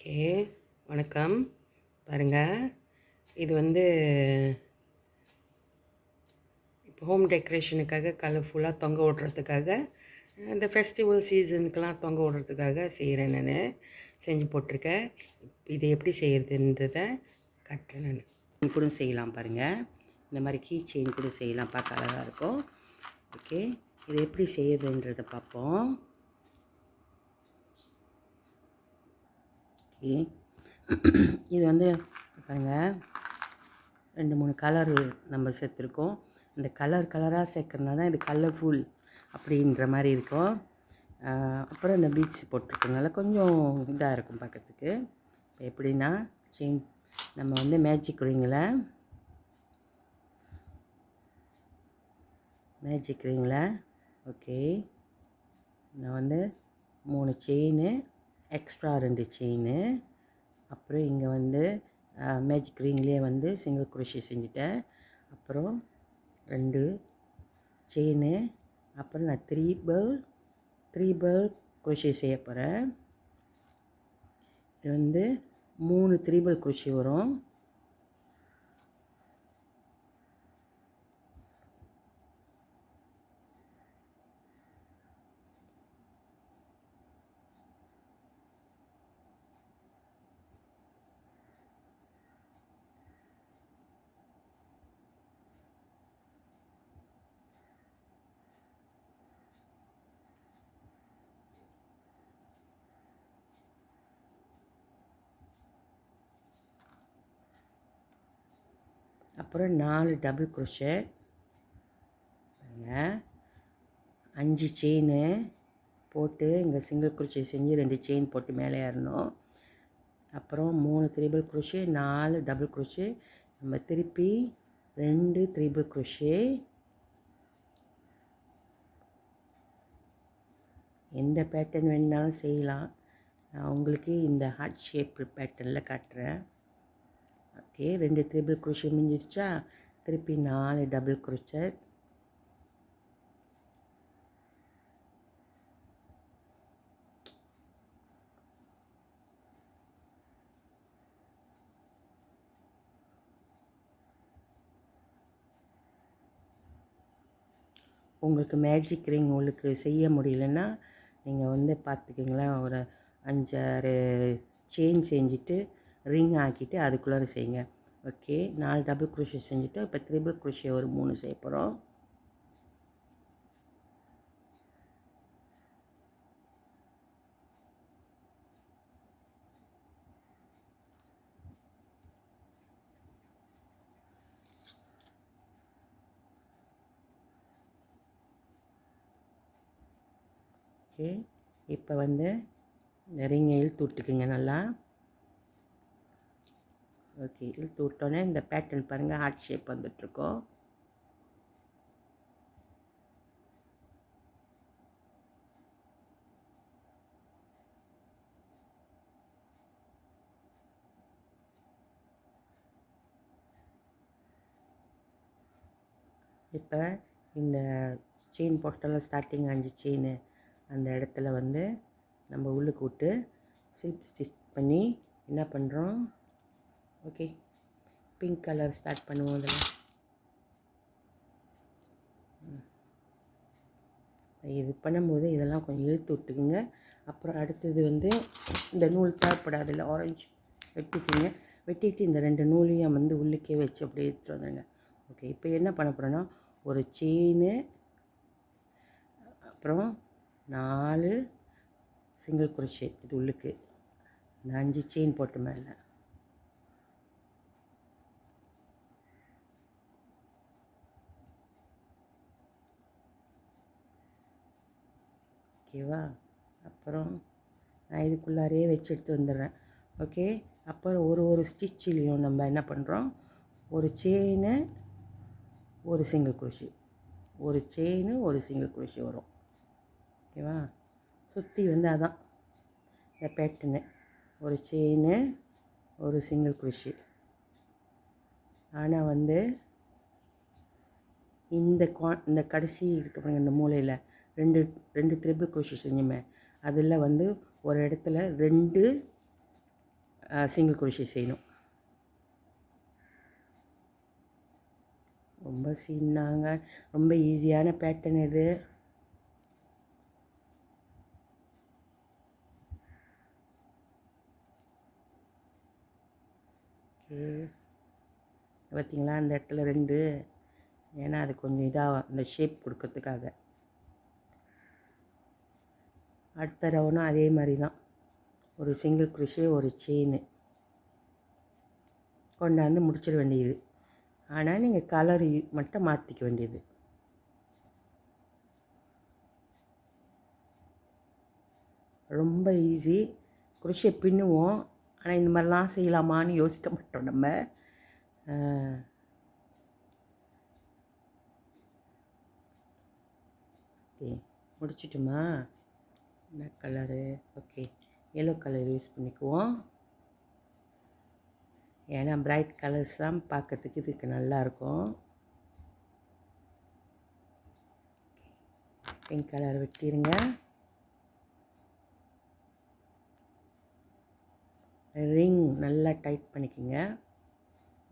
Okay, வணக்கம். பாருங்கள், இது வந்து இப்போ ஹோம் டெக்கரேஷனுக்காக கலர்ஃபுல்லாக தொங்க விடுறதுக்காக, இந்த ஃபெஸ்டிவல் சீசனுக்கெலாம் தொங்க விடுறதுக்காக செய்கிறேன். நான் செஞ்சு போட்டிருக்கேன். இதை எப்படி செய்கிறதுன்றதை காட்டுறேன். நான் கூட செய்யலாம் பாருங்கள். இந்த மாதிரி கீ செயின் கூட செய்யலாம், பார்க்க அழகாக இருக்கும். ஓகே, இதை எப்படி செய்யறதுன்றதை பார்ப்போம். ஓகே, இது வந்து பாருங்கள், 2-3 கலரு நம்ம சேர்த்துருக்கோம். இந்த கலராக சேர்க்கறதுனால தான் இது கலர்ஃபுல் அப்படின்ற மாதிரி இருக்கும். அப்புறம் இந்த பீட்ஸ் போட்டிருக்கனால கொஞ்சம் இதாக இருக்கும் பார்க்கறதுக்கு. இப்போ எப்படின்னா, செயின் நம்ம வந்து மேஜிக் ரிங்கில் ஓகே, நான் வந்து 3 செயின், எக்ஸ்ட்ரா 2 செயின், அப்புறம் இங்கே வந்து மேஜிக் ரிங்லேயே வந்து சிங்கிள் குரோஷே செஞ்சுட்டேன். அப்புறம் 2 செயின், அப்புறம் நான் 3 பேர்ல் குரோஷே செய்ய போகிறேன். இது வந்து 3 3 பேர்ல் குரோஷே வரும். அப்புறம் 4 டபுள் குரோஷே, 5 செயின் போட்டு இங்கே சிங்கிள் குரோஷே செஞ்சு 2 செயின் போட்டு மேலே ஏறணும். அப்புறம் 3 3 பேர்ல் குரோஷே, 4 டபுள் குரோஷே, நம்ம திருப்பி 2 3 பேர்ல் குரோஷே. எந்த பேட்டர்ன் வேணுனாலும் செய்யலாம். நான் உங்களுக்கு இந்த ஹார்ட் ஷேப் பேட்டர்னில் காட்டுறேன். ஓகே, 2 3 பேர்ல் குரோஷே முடிஞ்சிருச்சா, திருப்பி 4 டபுள் குரோஷே, உங்களுக்கு மேஜிக் ரிங் உங்களுக்கு செய்ய முடியலன்னா நீங்கள் வந்து பார்த்துக்கிங்களேன், ஒரு 5-6 செயின் செஞ்சுட்டு ரிங் ஆக்கிட்டு அதுக்குள்ளார செய்யுங்க. ஓகே, 4 டபுள் குரோஷே செஞ்சுட்டு இப்போ 3 பேர்ல் குரோஷே ஒரு 3 செய்ய போகிறோம். ஓகே, இப்போ வந்து இந்த ரிங்கை இழுத்து விட்டுக்குங்க நல்லா. ஓகே, இழுத்து விட்டோன்னே இந்த பேட்டர்ன் பாருங்கள், ஹார்ட் ஷேப் வந்துட்டுருக்கோம். இப்போ இந்த செயின் போட்டாலும் ஸ்டார்டிங் 5 செயின் அந்த இடத்துல வந்து நம்ம உள்ளுக்கு விட்டு சில்க் ஸ்டிச் பண்ணி என்ன பண்ணுறோம். ஓகே, பிங்க் கலர் ஸ்டார்ட் பண்ணுவோம். அதில் இது பண்ணும்போது இதெல்லாம் கொஞ்சம் இழுத்து விட்டுக்குங்க. அப்புறம் அடுத்தது வந்து இந்த நூல் தேவைப்படாதில்ல, ஆரஞ்சு வெட்டிட்டு இந்த 2 நூலையும் வந்து உள்ளுக்கே வச்சு அப்படியே எடுத்துகிட்டு வந்துடுங்க. ஓகே, இப்போ என்ன பண்ண போகிறோன்னா, ஒரு செயின், அப்புறம் 4 சிங்கிள் குரோஷே இது உள்ளுக்கு, இந்த 5 செயின் போட்டு மேலே. ஓகேவா, அப்புறம் நான் இதுக்குள்ளாரையே வச்சு எடுத்து வந்துடுறேன். ஓகே, அப்புறம் ஒரு ஸ்டிச்சிலையும் நம்ம என்ன பண்ணுறோம், ஒரு செயினு ஒரு சிங்கிள் குரோஷே, ஒரு செயினு ஒரு சிங்கிள் குரோஷே வரும். ஓகேவா, சுற்றி வந்து அதான் இந்த பேட்டர்னு, ஒரு செயினு ஒரு சிங்கிள் குரோஷே. ஆனால் வந்து இந்த கடைசி இருக்க பாருங்க, இந்த மூலையில் 2 3 குரோஷே செஞ்சுமே, அதில் வந்து ஒரு இடத்துல 2 சிங்கிள் குரோஷே செய்யணும். ரொம்ப சீனாங்க, ரொம்ப ஈஸியான பேட்டர்ன் இது. ஓகே, பார்த்தீங்களா அந்த இடத்துல 2, ஏன்னா அது கொஞ்சம் இதாக அந்த ஷேப் கொடுக்கறதுக்காக. அடுத்த ரவுண்டும் அதே மாதிரி தான், ஒரு சிங்கிள் குரோஷே ஒரு செயின் கொண்டாந்து முடிச்சிட வேண்டியது. ஆனால் நீங்கள் கலர் மட்டும் மாற்றிக்க வேண்டியது. ரொம்ப ஈஸி. குரோஷே பின்னுவோம், ஆனால் இந்த மாதிரிலாம் செய்யலாமான்னு யோசிக்க மாட்டோம் நம்ம. ஓகே, முடிச்சிட்டுமா? என்ன colour? Okay, yellow colour use பண்ணிக்குவோம். ஏன்னா பிரைட் கலர்ஸ் தான் பார்க்கறதுக்கு இதுக்கு நல்லாயிருக்கும். பிங்க் கலர் வெட்டிடுங்க. ரிங் நல்லா டைட் பண்ணிக்கோங்க.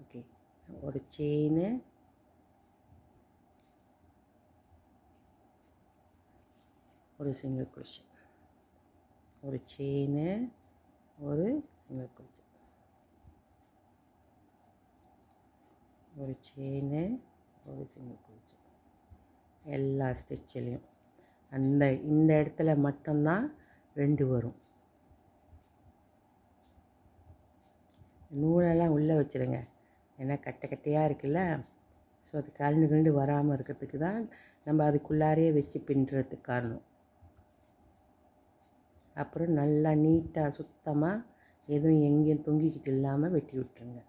ஓகே, ஒரு செயின், ஒரு சிங்கிள் குரோஷே, ஒரு செயின், ஒரு சிங்கிள் குரோஷே, ஒரு செயின், ஒரு சிங்கிள் குரோஷே. எல்லா ஸ்டிச்சிலையும் இந்த இடத்துல மட்டும்தான் 2 வரும். நூலெல்லாம் உள்ளே வச்சுருங்க, ஏன்னா கட்டை கட்டையாக இருக்குல்ல. ஸோ அது கலந்து வராமல் இருக்கிறதுக்கு தான் நம்ம அதுக்குள்ளாரையே வச்சு பின்னுறதுக்கு காரணம். அப்புறம் நல்லா நீட்டாக சுத்தமாக எதுவும் எங்கேயும் தொங்கிக்கிட்டு இல்லாமல் வெட்டி விட்டுருங்க.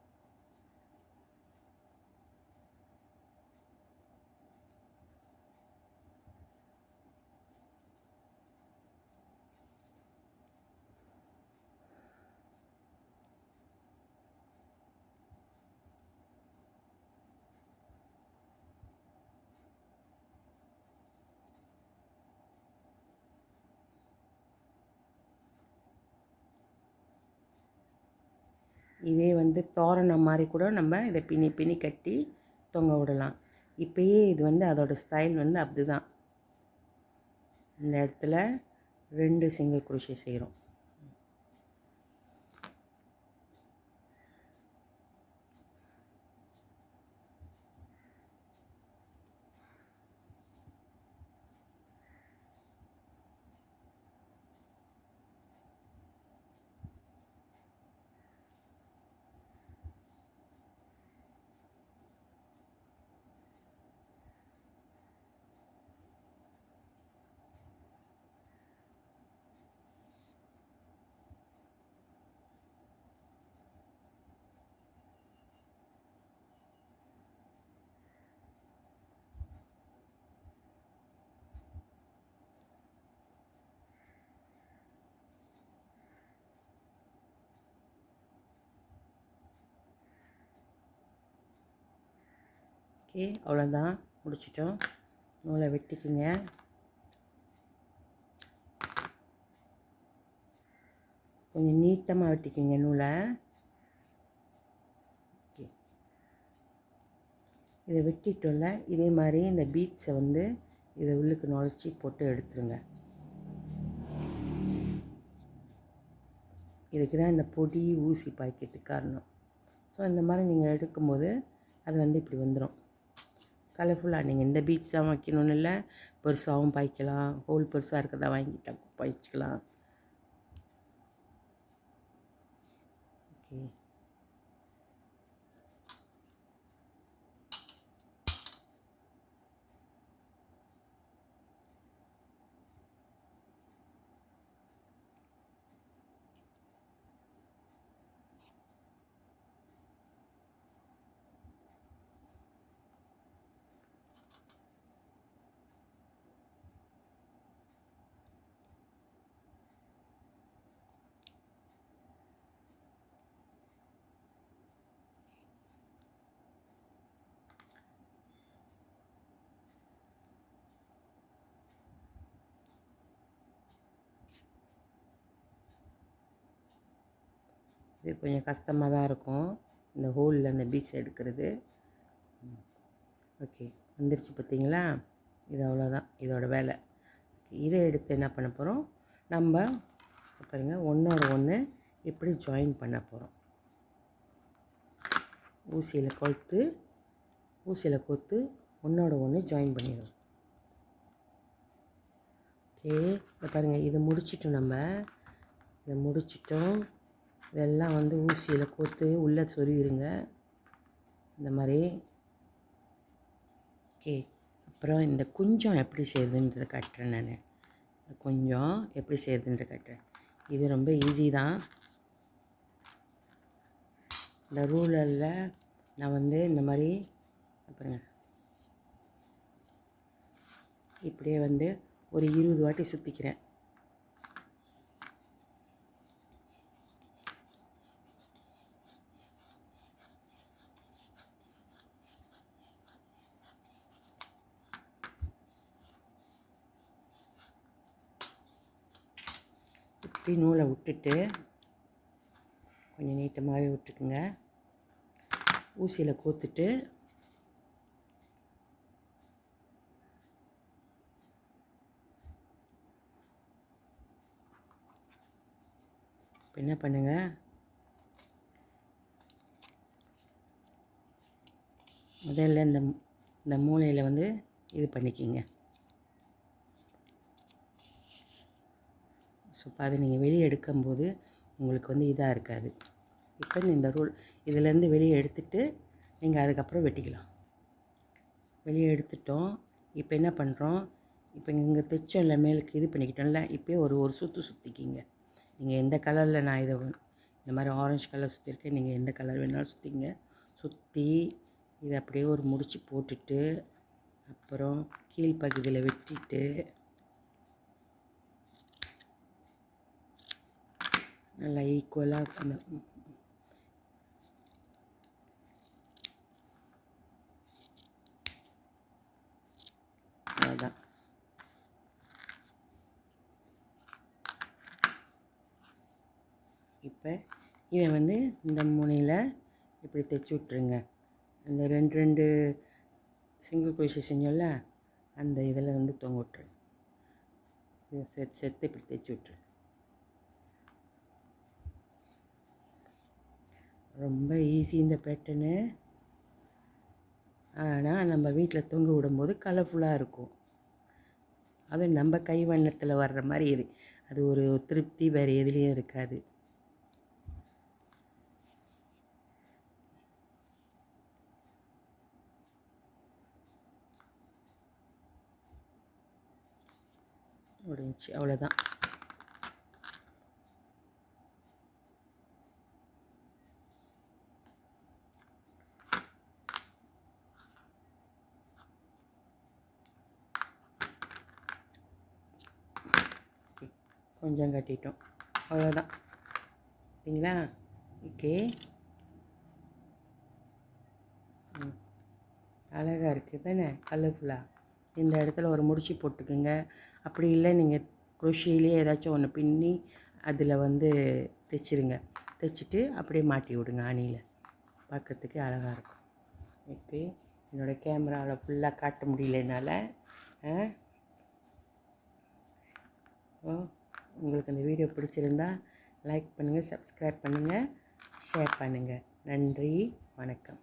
இதே தோரணம் மாதிரி கூட நம்ம இதை பின்னி பின்னி கட்டி தொங்க விடலாம். இப்போயே இது அதோட ஸ்டைல் அப்படி தான். இந்த இடத்துல 2 சிங்கிள் குரோஷே செய்கிறோம். ஓகே, அவ்வளோதான், முடிச்சிட்டோம். நூலை வெட்டிக்கிங்க. கொஞ்சம் நீட்டமாக வெட்டிக்கிங்க நூலை. ஓகே, இதை வெட்டிட்டோம்ல, இதே மாதிரி இந்த பீட்ஸை இதை உள்ளுக்கு நுழைச்சி போட்டு எடுத்துருங்க. இதுக்கு தான் இந்த பொடி ஊசி பாய்க்கிறதுக்கு காரணம். ஸோ இந்த மாதிரி நீங்கள் எடுக்கும்போது அது இப்படி வந்துடும். கலர்ஃபுல்லாக நீங்கள் இந்த பீட்ஸ் தான் வைக்கணும்னு இல்லை, பெருசாகவும் பாய்க்கலாம், ஹோல் பெருசாக இருக்கிறதா வாங்கிட்டா பாய்ச்சிக்கலாம். ஓகே, இது கொஞ்சம் கஷ்டமாக தான் இருக்கும், இந்த ஹோலில் அந்த பீஸ் எடுக்கிறது. ஓகே, வந்துருச்சு பார்த்தீங்களா? இது அவ்வளோதான் இதோட வேலை. இதை எடுத்து என்ன பண்ண போகிறோம், நம்ம பாருங்கள் ஒன்றோட ஒன்று இப்படி ஜாயின் பண்ண போகிறோம். ஊசியில் கோர்த்து ஒன்றோட ஒன்று ஜாயின் பண்ணிடுவோம். ஓகே, இப்போ பாருங்கள் இதை முடிச்சிட்டோம். இதை முடிச்சிட்டோம். இதெல்லாம் வந்து ஊசியில் கோர்த்து உள்ளே சொருவிடுங்க இந்த மாதிரி. ஓகே, அப்புறம் இந்த குஞ்சம் எப்படி செய்யுதுன்றதை காட்டுறேன். நான் இந்த குஞ்சம் எப்படி செய்யுதுன்ற காட்டுறேன். இது ரொம்ப ஈஸி தான். இந்த ரூலரில் நான் வந்து இந்த மாதிரி பாருங்க, இப்படியே வந்து ஒரு 20 வாட்டி சுற்றிக்கிறேன். இப்படி நூலை விட்டுட்டு கொஞ்சம் நீட்டமாகவே விட்டுக்குங்க. ஊசியில் கோர்த்துட்டு இப்போ என்ன பண்ணுங்கள், முதல்ல இந்த மூலையில் வந்து இது பண்ணிக்கிங்க. ஸோ அதை நீங்கள் வெளியே எடுக்கும்போது உங்களுக்கு வந்து இதாக இருக்காது. இப்போ இந்த ரூல் இதிலேருந்து வெளியே எடுத்துட்டு நீங்கள் அதுக்கப்புறம் வெட்டிக்கலாம். வெளியே எடுத்துட்டோம். இப்போ என்ன பண்ணுறோம், இப்போ இங்கே தைச்சோம்ல, மேலுக்கு இது பண்ணிக்கிட்டோம்ல, இப்போயே ஒரு சுற்றிக்கிங்க. நீங்கள் எந்த கலரில், நான் இதை இந்த மாதிரி ஆரஞ்சு கலர் சுற்றிருக்கேன், நீங்கள் எந்த கலர் வேணாலும் சுற்றிங்க. சுற்றி இதை அப்படியே ஒரு முடிச்சு போட்டுட்டு அப்புறம் கீழ்ப்பகுதியில் வெட்டிட்டு நல்லா ஈக்குவலாக அந்த அதான். இப்போ இதை வந்து இந்த முனையில் இப்படி தைச்சி விட்ருங்க. அந்த ரெண்டு சிங்கிள் குரோஷே செஞ்சோம்ல, அந்த இதில் வந்து தொங்க விட்ருங்க. இதை சேர்த்து இப்படி தைச்சி விட்ருங்க. ரொம்ப ஈஸி இந்த பேட்டர்னு. ஆனால் நம்ம வீட்டில் தொங்க விடும்போது கலர்ஃபுல்லாக இருக்கும். அது நம்ம கை வண்ணத்தில் வர்ற மாதிரி அது ஒரு திருப்தி வேறு எதுலேயும் இருக்காது. முடிஞ்சிச்சு, அவ்வளோதான். கொஞ்சம் கட்டிட்டோம், அவ்வளோதான். சரிங்களா? ஓகே, அழகாக இருக்குது தானே, கலர்ஃபுல்லாக. இந்த இடத்துல ஒரு முடிச்சு போட்டுக்குங்க. அப்படி இல்லை நீங்கள் குரோஷியிலே ஏதாச்சும் ஒன்று பின்னி அதில் வந்து தைச்சிருங்க. தைச்சிட்டு அப்படியே மாட்டி விடுங்க ஆணியில், பார்க்கறதுக்கு அழகாக இருக்கும். ஓகே, என்னோடய கேமராவில் ஃபுல்லாக காட்ட முடியல என்னால். உங்களுக்கு அந்த வீடியோ பிடிச்சிருந்தா லைக் பண்ணுங்கள், சப்ஸ்கிரைப் பண்ணுங்கள், ஷேர் பண்ணுங்கள். நன்றி, வணக்கம்.